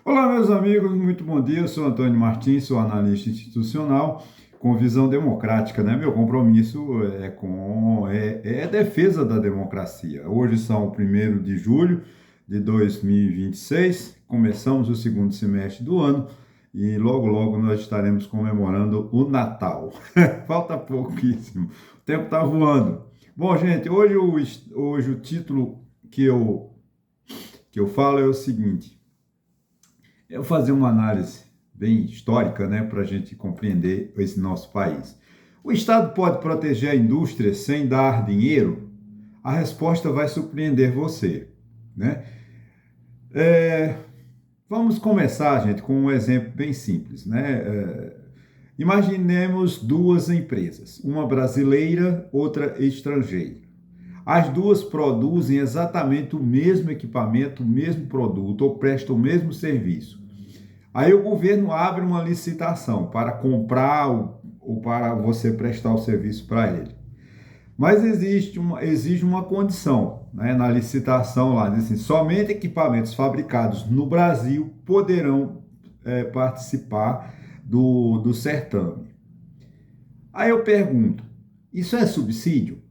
Olá, meus amigos, muito bom dia. Eu sou Antônio Martins, sou analista institucional com visão democrática, né? Meu compromisso é a defesa da democracia. Hoje são o 1º de julho de 2026, começamos o segundo semestre do ano e logo, logo nós estaremos comemorando o Natal. Falta pouquíssimo, o tempo está voando. Bom, gente, hoje o título que eu falo é o seguinte. Eu vou fazer uma análise bem histórica, né, para a gente compreender esse nosso país. O Estado pode proteger a indústria sem dar dinheiro? A resposta vai surpreender você, né? Vamos começar, gente, com um exemplo bem simples, né? Imaginemos duas empresas, uma brasileira, outra estrangeira. As duas produzem exatamente o mesmo equipamento, o mesmo produto ou prestam o mesmo serviço. Aí o governo abre uma licitação para comprar ou para você prestar o serviço para ele. Mas exige uma condição, né? Na licitação lá, diz assim, somente equipamentos fabricados no Brasil poderão participar do certame. Aí eu pergunto, isso é subsídio?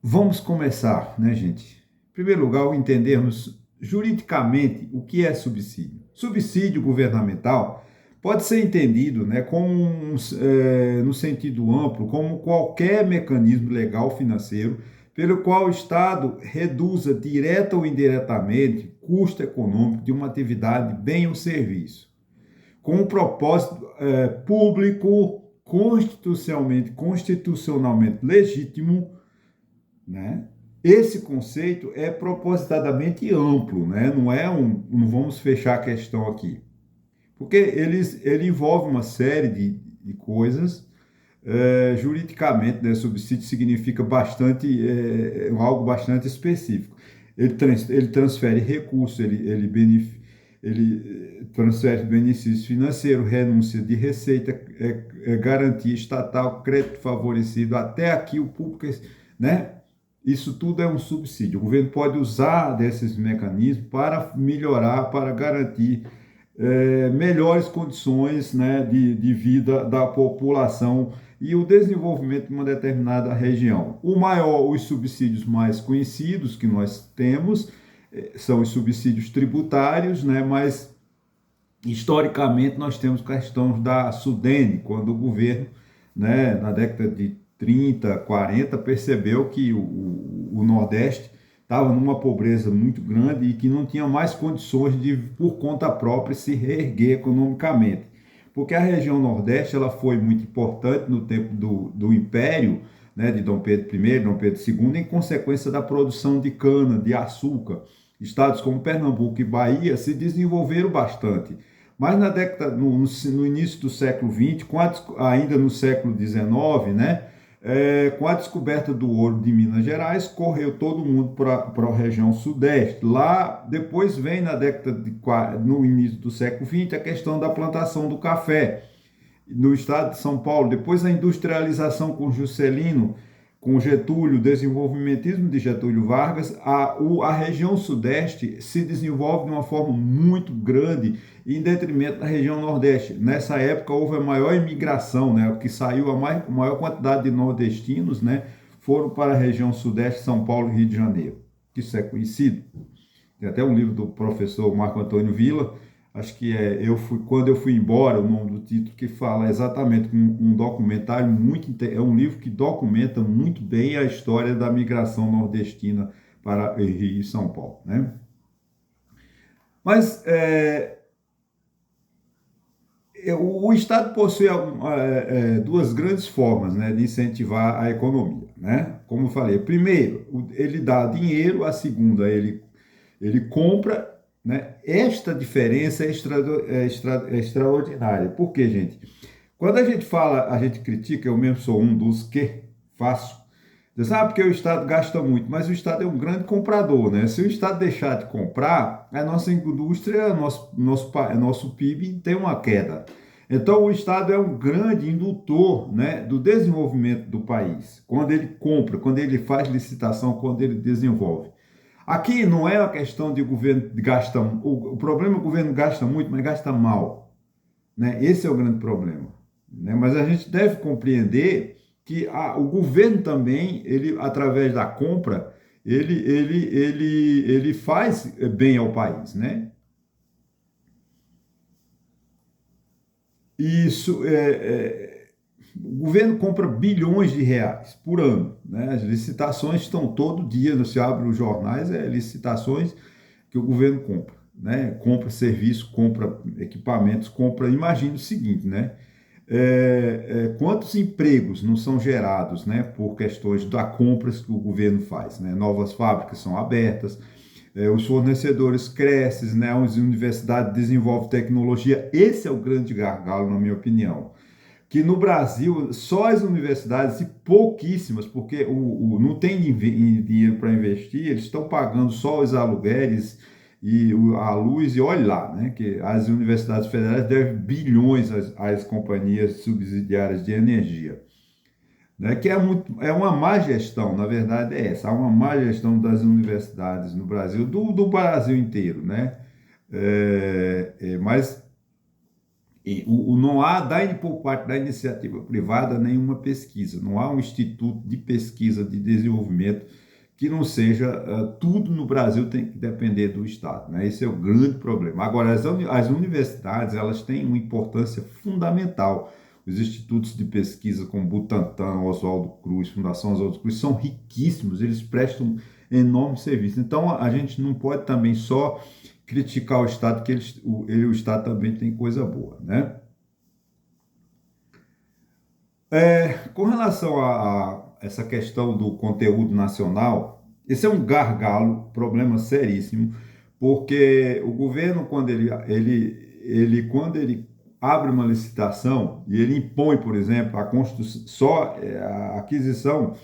Vamos começar, né, gente? Em primeiro lugar, entendermos juridicamente o que é subsídio. Subsídio governamental pode ser entendido, né, no sentido amplo, como qualquer mecanismo legal financeiro pelo qual o Estado reduza direta ou indiretamente custo econômico de uma atividade, bem ou serviço, com um propósito público constitucionalmente legítimo, né? Esse conceito é propositadamente amplo, né? Não vamos fechar a questão aqui, porque ele envolve uma série de coisas. Juridicamente, né? Subsídio significa algo bastante específico. Ele transfere recursos, ele transfere benefício financeiro, renúncia de receita, garantia estatal, crédito favorecido, até aqui o público, né? Isso tudo é um subsídio. O governo pode usar desses mecanismos para melhorar, para garantir melhores condições, né, de vida da população e o desenvolvimento de uma determinada região. Os subsídios mais conhecidos que nós temos são os subsídios tributários, né, mas historicamente nós temos questões da Sudene, quando o governo, né, na década de 30, 40, percebeu que o Nordeste estava numa pobreza muito grande e que não tinha mais condições de, por conta própria, se reerguer economicamente. Porque a região Nordeste ela foi muito importante no tempo do Império, né, de Dom Pedro I, Dom Pedro II, em consequência da produção de cana, de açúcar. Estados como Pernambuco e Bahia se desenvolveram bastante. Mas no início do século XX, ainda no século XIX, né, com a descoberta do ouro de Minas Gerais, correu todo mundo para a região sudeste. Lá, depois vem no início do século XX, a questão da plantação do café no estado de São Paulo. Depois a industrialização com Juscelino, com Getúlio, o desenvolvimentismo de Getúlio Vargas, a região sudeste se desenvolve de uma forma muito grande em detrimento da região nordeste. Nessa época houve a maior imigração, né, o que saiu a maior quantidade de nordestinos, né, foram para a região sudeste, São Paulo e Rio de Janeiro. Isso é conhecido. Tem até um livro do professor Marco Antônio Villa, acho que quando eu fui embora, o nome do título, que fala exatamente um documentário é um livro que documenta muito bem a história da migração nordestina para Rio e São Paulo, né? Mas o Estado possui duas grandes formas, né, de incentivar a economia, né? Como eu falei, primeiro, ele dá dinheiro, a segunda, ele compra, né? Esta diferença é extraordinária. Por quê, gente? Quando a gente fala, a gente critica, eu mesmo sou um dos que faço, diz, porque o Estado gasta muito, mas o Estado é um grande comprador, né? Se o Estado deixar de comprar, a nossa indústria, nosso PIB tem uma queda. Então, o Estado é um grande indutor, né, do desenvolvimento do país, quando ele compra, quando ele faz licitação, quando ele desenvolve. Aqui não é a questão de o governo gasta, o problema é que o governo gasta muito, mas gasta mal, né? Esse é o grande problema, né? Mas a gente deve compreender que o governo também, ele através da compra, ele faz bem ao país, né? Isso o governo compra bilhões de reais por ano, né? As licitações estão todo dia, você abre os jornais, licitações que o governo compra, né? Compra serviço, compra equipamentos, compra. Imagine o seguinte, né? Quantos empregos não são gerados, né? Por questões da compras que o governo faz, né? Novas fábricas são abertas, os fornecedores crescem, né? As universidades desenvolvem tecnologia. Esse é o grande gargalo, na minha opinião, que no Brasil só as universidades, e pouquíssimas, porque não tem dinheiro para investir, eles estão pagando só os aluguéis e a luz, e olha lá, né, que as universidades federais devem bilhões às companhias subsidiárias de energia, né, que é uma má gestão, na verdade é essa, há uma má gestão das universidades no Brasil, do Brasil inteiro, né, mas não há, por parte da iniciativa privada, nenhuma pesquisa, não há um instituto de pesquisa de desenvolvimento que não seja, tudo no Brasil tem que depender do Estado, né? Esse é o grande problema. Agora, as universidades, elas têm uma importância fundamental. Os institutos de pesquisa como Butantan, Oswaldo Cruz, Fundação Oswaldo Cruz, são riquíssimos, eles prestam enorme serviço. Então, a gente não pode também só criticar o Estado, que o Estado também tem coisa boa, né? Com relação a essa questão do conteúdo nacional, esse é um gargalo, problema seríssimo, porque o governo, quando ele abre uma licitação e ele impõe, por exemplo, a construção, a aquisição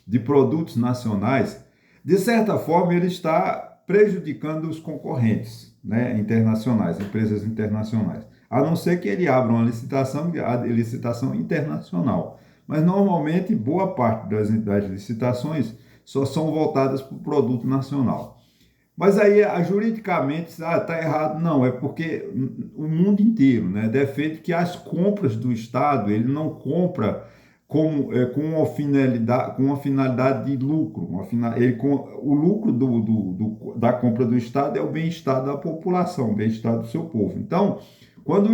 de produtos nacionais, de certa forma ele está prejudicando os concorrentes, né, internacionais, empresas internacionais, a não ser que ele abra uma licitação, a licitação internacional. Mas normalmente boa parte das licitações só são voltadas para o produto nacional. Mas aí, juridicamente, está errado. Não, é porque o mundo inteiro, né, defende que as compras do Estado, ele não compra com uma finalidade de lucro. O lucro da compra do Estado é o bem-estar da população, o bem-estar do seu povo. Então, quando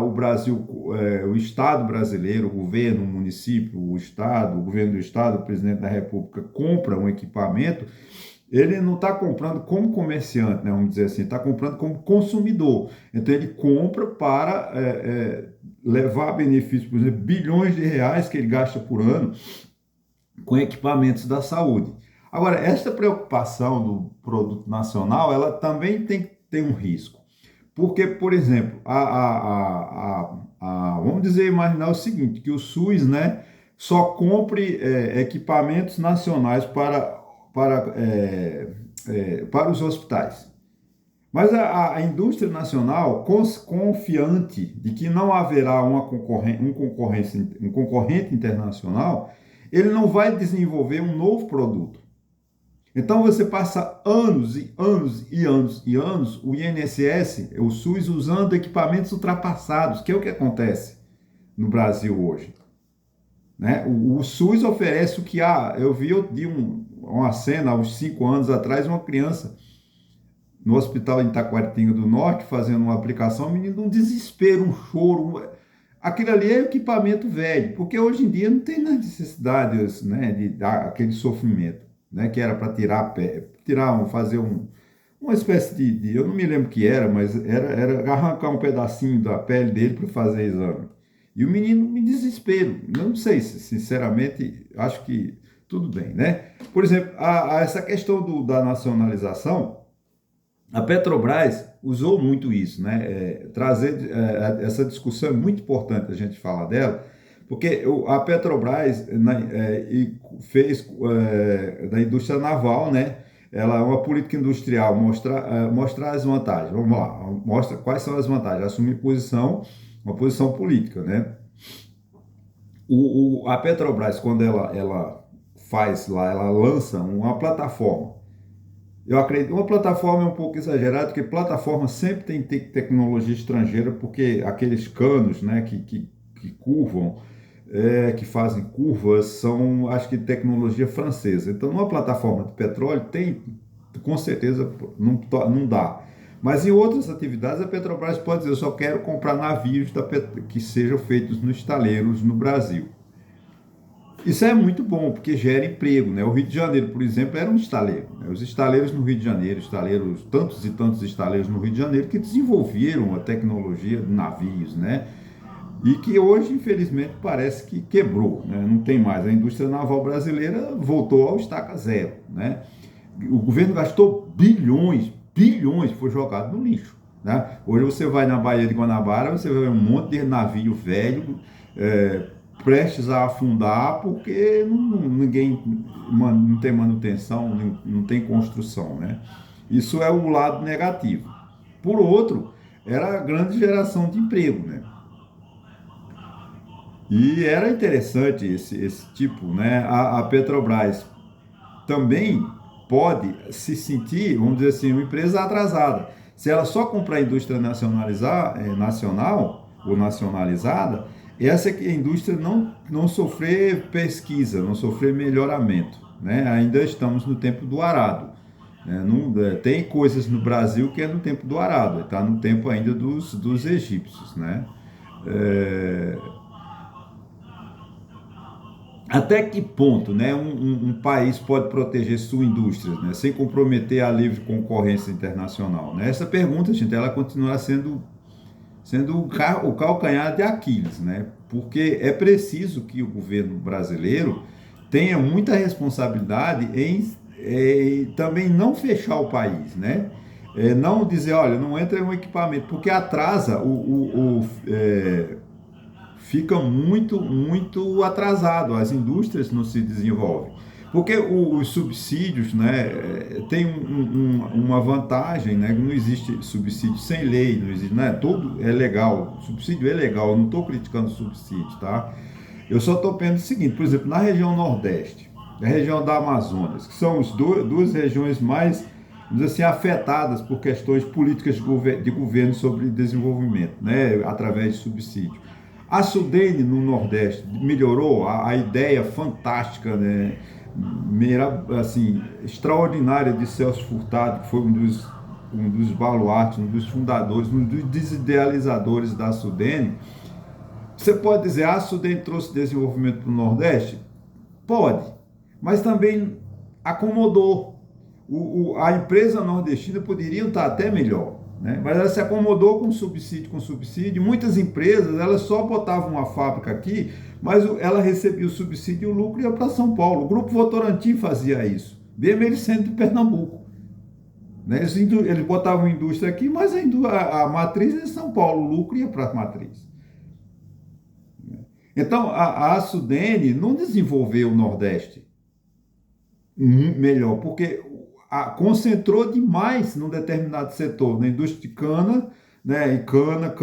o Brasil, o Estado brasileiro, o governo, o município, o Estado, o governo do Estado, o presidente da República compra um equipamento, ele não está comprando como comerciante, né, vamos dizer assim, está comprando como consumidor. Então, ele compra para levar benefícios, por exemplo, bilhões de reais que ele gasta por ano com equipamentos da saúde. Agora, essa preocupação do produto nacional, ela também tem um risco. Porque, por exemplo, vamos dizer, imaginar o seguinte, que o SUS, né, só compre equipamentos nacionais para os hospitais. Mas a indústria nacional, confiante de que não haverá um concorrente internacional, ele não vai desenvolver um novo produto. Então você passa anos e anos e anos e anos, o INSS, o SUS, usando equipamentos ultrapassados, que é o que acontece no Brasil hoje, né? O SUS oferece o que há. Eu vi uma cena há uns 5 anos atrás, uma criança no hospital em Taquaritinga do Norte, fazendo uma aplicação, menino, um desespero, um choro. Aquilo ali é equipamento velho, porque hoje em dia não tem necessidade, né, de dar aquele sofrimento, né, que era para tirar a pele, fazer uma espécie eu não me lembro o que era, mas era arrancar um pedacinho da pele dele para fazer exame. E o menino me desespero. Eu não sei, sinceramente, acho que tudo bem, né? Por exemplo, essa questão da nacionalização, a Petrobras usou muito isso, né? Trazer essa discussão é muito importante a gente falar dela, porque a Petrobras fez da indústria naval, né? Ela é uma política industrial, mostrar as vantagens. Vamos lá, mostra quais são as vantagens. Assumir uma posição política, né? A Petrobras, quando ela faz lá, ela lança uma plataforma Eu acredito, uma plataforma é um pouco exagerado, porque plataforma sempre tem tecnologia estrangeira, porque aqueles canos, né, que curvam, que fazem curvas, são, acho que, tecnologia francesa. Então, numa plataforma de petróleo, tem, com certeza, não dá. Mas em outras atividades, a Petrobras pode dizer, eu só quero comprar navios que sejam feitos nos estaleiros no Brasil. Isso é muito bom, porque gera emprego, né? O Rio de Janeiro, por exemplo, era um estaleiro, né? Os estaleiros no Rio de Janeiro, estaleiros, tantos e tantos estaleiros no Rio de Janeiro que desenvolveram a tecnologia de navios, né? E que hoje, infelizmente, parece que quebrou, né? Não tem mais. A indústria naval brasileira voltou ao estaca zero, né? O governo gastou bilhões, bilhões, foi jogado no lixo, né? Hoje você vai na Baía de Guanabara, você vê um monte de navio velho, é, prestes a afundar, porque ninguém não tem manutenção, não tem construção, né? Isso é o lado negativo. Por outro, era a grande geração de emprego, né? E era interessante esse tipo, né? A Petrobras também pode se sentir, vamos dizer assim, uma empresa atrasada. Se ela só comprar a indústria nacional ou nacionalizada, essa é que a indústria não sofrer pesquisa, não sofrer melhoramento. Né? Ainda estamos no tempo do arado. Né? Não, tem coisas no Brasil que é no tempo do arado, está no tempo ainda dos egípcios. Né? É, até que ponto, né, um país pode proteger sua indústria, né, sem comprometer a livre concorrência internacional? Né? Essa pergunta, gente, ela continua sendo o calcanhar de Aquiles, né? Porque é preciso que o governo brasileiro tenha muita responsabilidade em também não fechar o país, né? Não dizer, olha, não entra em um equipamento, porque atrasa fica muito atrasado, as indústrias não se desenvolvem. Porque os subsídios, né, tem uma vantagem, né, não existe subsídio sem lei, não existe, né, tudo é legal, subsídio é legal, eu não estou criticando subsídio, tá? Eu só estou pensando o seguinte, por exemplo, na região Nordeste, na região da Amazonas, que são as duas regiões mais, vamos dizer assim, afetadas por questões políticas de governo sobre desenvolvimento, né, através de subsídio. A Sudene no Nordeste melhorou a ideia fantástica, né, assim, extraordinária de Celso Furtado, que foi um dos baluartes, um dos fundadores, um dos desidealizadores da Sudene. Você pode dizer, a Sudene trouxe desenvolvimento para o Nordeste? Pode, mas também acomodou. A empresa nordestina poderia estar até melhor, né? Mas ela se acomodou com subsídio. Muitas empresas, elas só botavam uma fábrica aqui, mas ela recebia o subsídio e o lucro ia para São Paulo. O Grupo Votorantim fazia isso, mesmo ele sendo de Pernambuco. Né? Eles botavam indústria aqui, mas a matriz é São Paulo, o lucro ia para a matriz. Então, a Sudene não desenvolveu o Nordeste melhor, porque concentrou demais num determinado setor, na indústria de cana, né? E cana,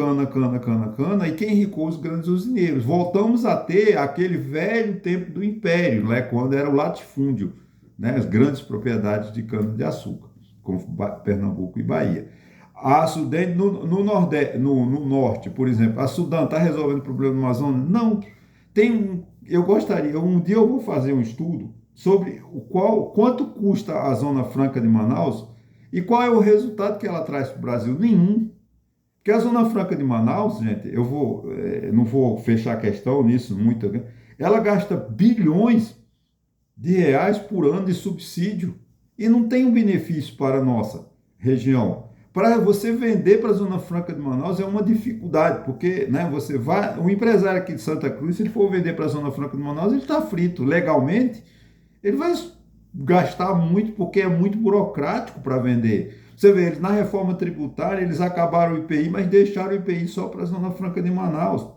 e quem enricou os grandes usineiros. Voltamos a ter aquele velho tempo do Império, né? Quando era o latifúndio, né? As grandes propriedades de cana-de-açúcar, como Pernambuco e Bahia. A Sudene, no norte, por exemplo, a Sudã está resolvendo o problema do Amazonas? Não. Eu gostaria, um dia eu vou fazer um estudo sobre quanto custa a Zona Franca de Manaus e qual é o resultado que ela traz para o Brasil. Nenhum. Porque a Zona Franca de Manaus, gente, não vou fechar a questão nisso muito, né? Ela gasta bilhões de reais por ano de subsídio e não tem um benefício para a nossa região. Para você vender para a Zona Franca de Manaus é uma dificuldade, porque, né, o empresário aqui de Santa Cruz, se ele for vender para a Zona Franca de Manaus, ele está frito legalmente, ele vai gastar muito, porque é muito burocrático para vender. Você vê, na reforma tributária, eles acabaram o IPI, mas deixaram o IPI só para a Zona Franca de Manaus.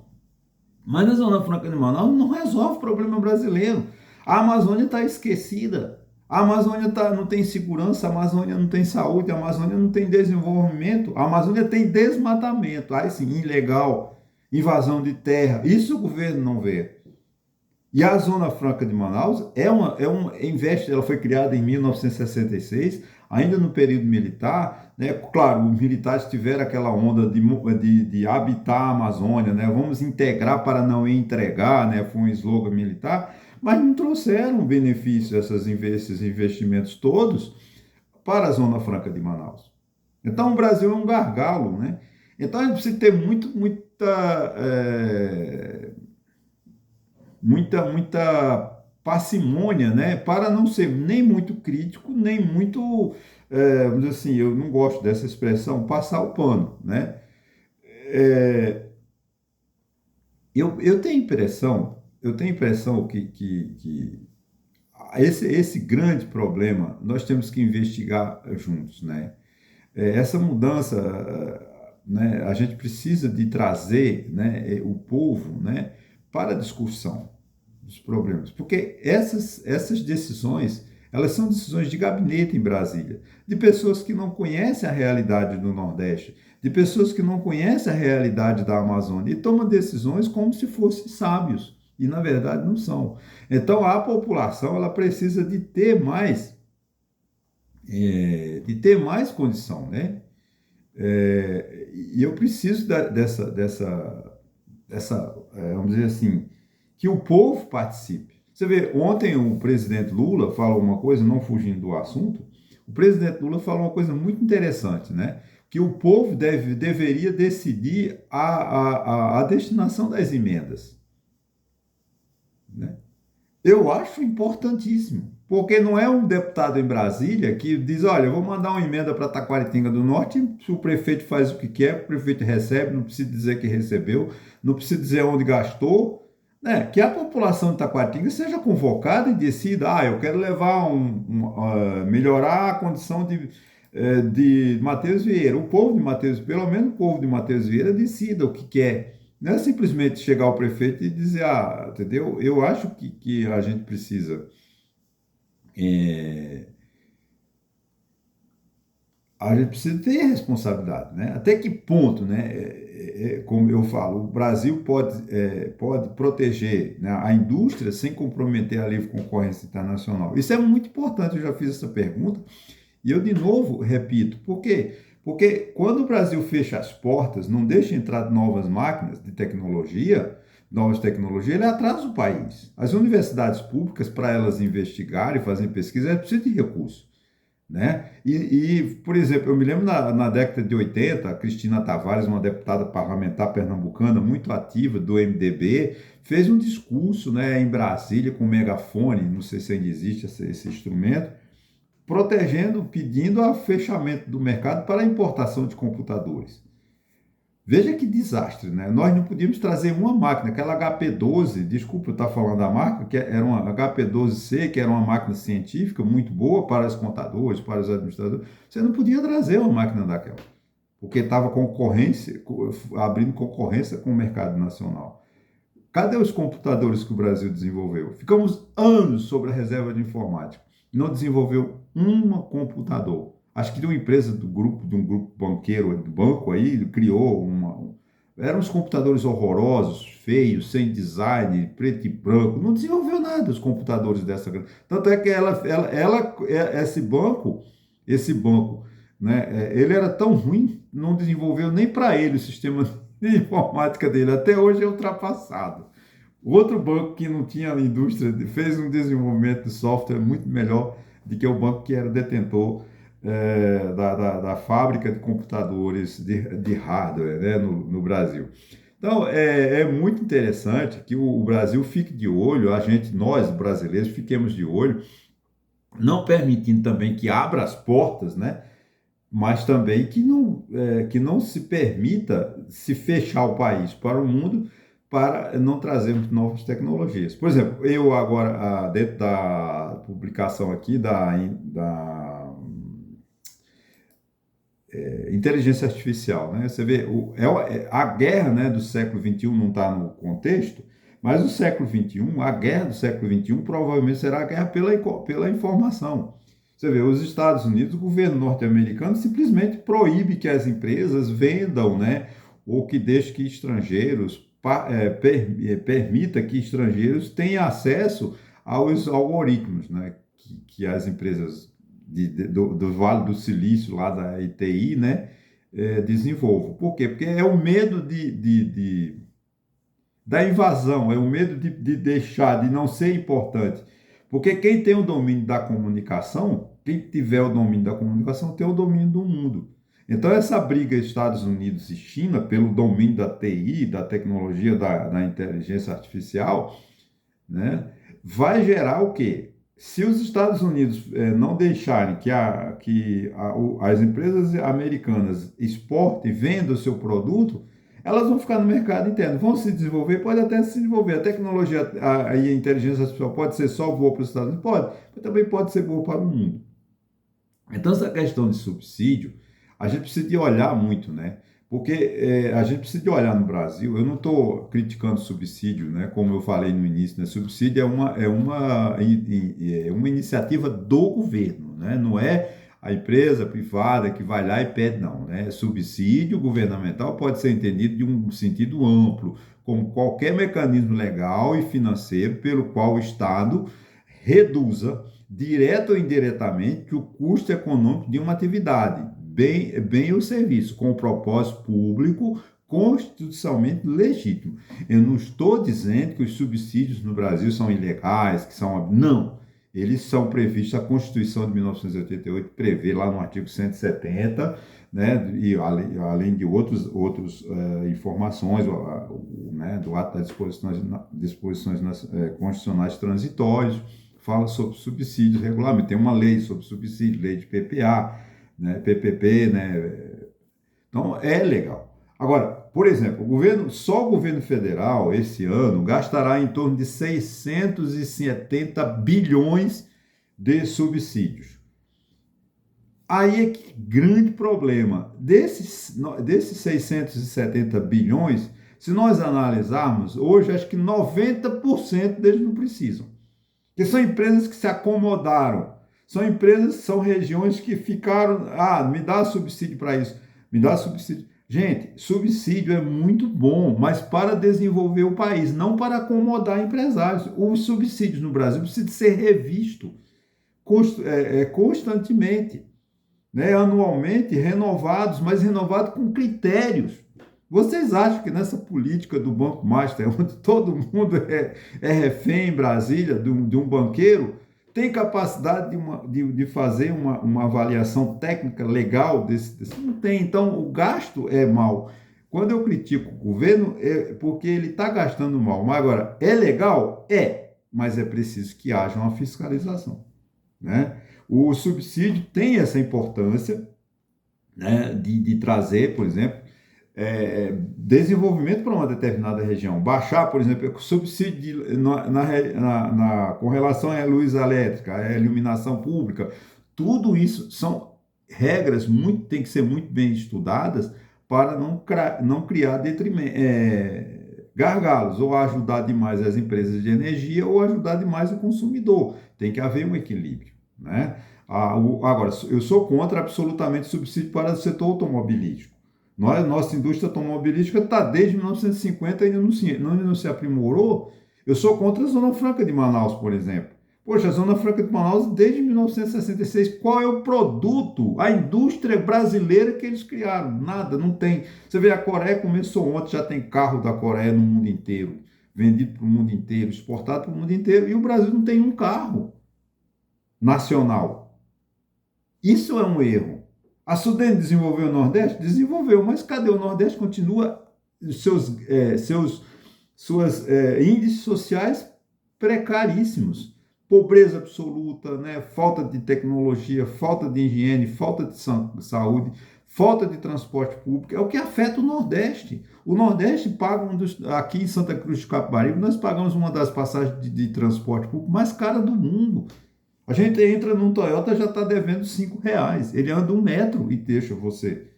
Mas na Zona Franca de Manaus não resolve o problema brasileiro. A Amazônia está esquecida. A Amazônia não tem segurança, a Amazônia não tem saúde, a Amazônia não tem desenvolvimento, a Amazônia tem desmatamento, aí sim, ilegal, invasão de terra. Isso o governo não vê. E a Zona Franca de Manaus ela foi criada em 1966. ainda no período militar, né? Claro, os militares tiveram aquela onda de habitar a Amazônia, né? Vamos integrar para não entregar, né? Foi um slogan militar, mas não trouxeram benefício esses investimentos todos para a Zona Franca de Manaus. Então, o Brasil é um gargalo, né? Então, a gente precisa ter muita parcimônia, né? Para não ser nem muito crítico, nem muito, vamos dizer assim, eu não gosto dessa expressão, passar o pano, né? É, eu tenho impressão que esse grande problema nós temos que investigar juntos, né? Essa mudança, né, a gente precisa de trazer, né, o povo, né, para a discussão dos problemas, porque essas decisões, elas são decisões de gabinete em Brasília, de pessoas que não conhecem a realidade do Nordeste, de pessoas que não conhecem a realidade da Amazônia e tomam decisões como se fossem sábios, e na verdade não são. Então a população, ela precisa de ter mais condição, né? E eu preciso vamos dizer assim, que o povo participe. Você vê, ontem o presidente Lula falou uma coisa, não fugindo do assunto, o presidente Lula falou uma coisa muito interessante, né? Que o povo deveria decidir a destinação das emendas, né? Eu acho importantíssimo, porque não é um deputado em Brasília que diz, olha, eu vou mandar uma emenda para Taquaritinga do Norte, se o prefeito faz o que quer, o prefeito recebe, não precisa dizer que recebeu, não precisa dizer onde gastou, né? Que a população de Taquaritinga seja convocada e decida, eu quero levar melhorar a condição de Matheus Vieira. O povo de Matheus, pelo menos o povo de Matheus Vieira decida o que quer. Não é simplesmente chegar ao prefeito e dizer, entendeu? Eu acho que é, a gente precisa ter responsabilidade, né? Até que ponto, né? Como eu falo, o Brasil pode proteger, né, a indústria sem comprometer a livre concorrência internacional. Isso é muito importante, eu já fiz essa pergunta. E eu, de novo, repito, por quê? Porque quando o Brasil fecha as portas, não deixa entrar novas máquinas de tecnologia, novas tecnologias, ele atrasa o país. As universidades públicas, para elas investigarem, fazerem pesquisa, elas precisam de recursos, né? Por exemplo, eu me lembro na década de 80, a Cristina Tavares, uma deputada parlamentar pernambucana muito ativa do MDB, fez um discurso, né, em Brasília com megafone, não sei se ainda existe esse instrumento, protegendo, pedindo o fechamento do mercado para a importação de computadores. Veja que desastre, né? Nós não podíamos trazer uma máquina, aquela HP-12, desculpa eu estar falando da marca, que era uma HP-12C, que era uma máquina científica muito boa para os contadores, para os administradores. Você não podia trazer uma máquina daquela, porque estava abrindo concorrência com o mercado nacional. Cadê os computadores que o Brasil desenvolveu? Ficamos anos sobre a reserva de informática. Não desenvolveu um computador. Acho que de uma empresa de um grupo banqueiro do banco aí, criou eram uns computadores horrorosos, feios, sem design, preto e branco. Não desenvolveu nada os computadores dessa. Tanto é que esse banco, né, ele era tão ruim, não desenvolveu nem para ele o sistema de informática dele. Até hoje é ultrapassado. O outro banco que não tinha indústria fez um desenvolvimento de software muito melhor do que o banco que era detentor da fábrica de computadores de hardware, né, no Brasil. Então, é muito interessante que o Brasil fique de olho, nós brasileiros, fiquemos de olho, não permitindo também que abra as portas, né, mas também que não se permita se fechar o país para o mundo para não trazermos novas tecnologias. Por exemplo, eu agora, dentro da publicação aqui da inteligência artificial, né? Você vê, a guerra, né, do século XXI não está no contexto, mas o século XXI, a guerra do século XXI provavelmente será a guerra pela informação. Você vê, os Estados Unidos, o governo norte-americano simplesmente proíbe que as empresas vendam, né, ou que deixe que estrangeiros, permita que estrangeiros tenham acesso aos algoritmos, né, que as empresas do Vale do Silício, lá da ITI, né, desenvolvam. Por quê? Porque é o medo da invasão, é o medo de deixar, de não ser importante. Porque quem tem o domínio da comunicação, quem tiver o domínio da comunicação, tem o domínio do mundo. Então, essa briga Estados Unidos e China pelo domínio da TI, da tecnologia da inteligência artificial, né, vai gerar o quê? Se os Estados Unidos não deixarem as empresas americanas exportem, vendam o seu produto, elas vão ficar no mercado interno, vão se desenvolver, pode até se desenvolver. A tecnologia e a inteligência artificial pode ser só boa para os Estados Unidos? Pode, mas também pode ser boa para o mundo. Então, essa questão de subsídio, a gente precisa de olhar muito, né? Porque a gente precisa de olhar no Brasil, eu não estou criticando subsídio, né? Como eu falei no início, né? Subsídio é uma iniciativa do governo, né? Não é a empresa privada que vai lá e pede, não, né? Subsídio governamental pode ser entendido de um sentido amplo, como qualquer mecanismo legal e financeiro pelo qual o Estado reduza direto ou indiretamente, o custo econômico de uma atividade, bem o serviço, com o propósito público constitucionalmente legítimo. Eu não estou dizendo que os subsídios no Brasil são ilegais, que são... Não. Eles são previstos, a Constituição de 1988 prevê lá no artigo 170, né, e além de outras informações, né, do ato das disposições constitucionais transitórias, fala sobre subsídios regulamentares. Tem uma lei sobre subsídio, lei de PPA, né, PPP, né? Então, é legal. Agora, por exemplo, só o governo federal, esse ano, gastará em torno de 670 bilhões de subsídios. Aí é que grande problema. Desses 670 bilhões, se nós analisarmos, hoje acho que 90% deles não precisam. Porque são empresas que se acomodaram. São regiões que ficaram, me dá subsídio para isso, me dá subsídio. Gente, subsídio é muito bom, mas para desenvolver o país, não para acomodar empresários. Os subsídios no Brasil precisam ser revistos constantemente, né? Anualmente, renovados, mas renovados com critérios. Vocês acham que nessa política do Banco Master, onde todo mundo é refém em Brasília de um banqueiro, tem capacidade de fazer uma avaliação técnica legal desse? Não tem. Então, o gasto é mau. Quando eu critico o governo, é porque ele está gastando mal. Mas agora, é legal? É. Mas é preciso que haja uma fiscalização, né? O subsídio tem essa importância, né, de trazer, por exemplo, desenvolvimento para uma determinada região. Baixar, por exemplo, subsídio com relação à luz elétrica, à iluminação pública. Tudo isso são regras tem que ser muito bem estudadas para não criar gargalos, ou ajudar demais as empresas de energia ou ajudar demais o consumidor. Tem que haver um equilíbrio, né? Agora, eu sou contra absolutamente subsídio para o setor automobilístico. Nossa indústria automobilística está desde 1950 e ainda não se aprimorou. Eu sou contra a Zona Franca de Manaus, por exemplo. Poxa, a Zona Franca de Manaus, desde 1966, qual é o produto, a indústria brasileira que eles criaram? Nada, não tem. Você vê, a Coreia começou ontem, já tem carro da Coreia no mundo inteiro, vendido para o mundo inteiro, exportado para o mundo inteiro, e o Brasil não tem um carro nacional. Isso é um erro. A Sudene desenvolveu o Nordeste? Desenvolveu, mas cadê? O Nordeste continua seus índices sociais precaríssimos. Pobreza absoluta, né? Falta de tecnologia, falta de higiene, falta de saúde, falta de transporte público. É o que afeta o Nordeste. O Nordeste paga aqui em Santa Cruz de Capibaribe, nós pagamos uma das passagens de transporte público mais cara do mundo. A gente entra num Toyota, já está devendo R$5. Ele anda 1 metro e deixa você.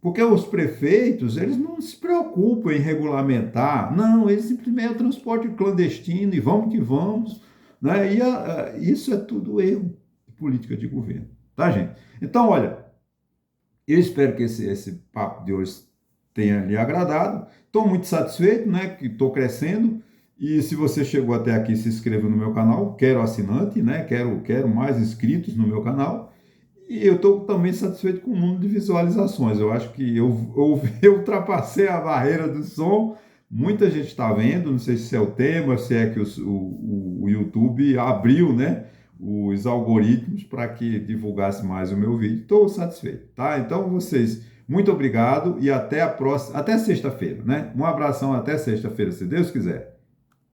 Porque os prefeitos, eles não se preocupam em regulamentar. Não, eles simplesmente é o transporte clandestino e vamos que vamos, né? Isso é tudo erro de política de governo. Tá, gente? Então, olha, eu espero que esse papo de hoje tenha lhe agradado. Estou muito satisfeito, né? Que estou crescendo. E se você chegou até aqui, se inscreva no meu canal. Quero assinante, né? Quero mais inscritos no meu canal. E eu estou também satisfeito com o número de visualizações. Eu acho que eu ultrapassei a barreira do som. Muita gente está vendo, não sei se é o tema, se é que o YouTube abriu, né, os algoritmos para que divulgasse mais o meu vídeo. Estou satisfeito, tá? Então, vocês, muito obrigado e até a próxima, até sexta-feira, né? Um abração até sexta-feira, se Deus quiser.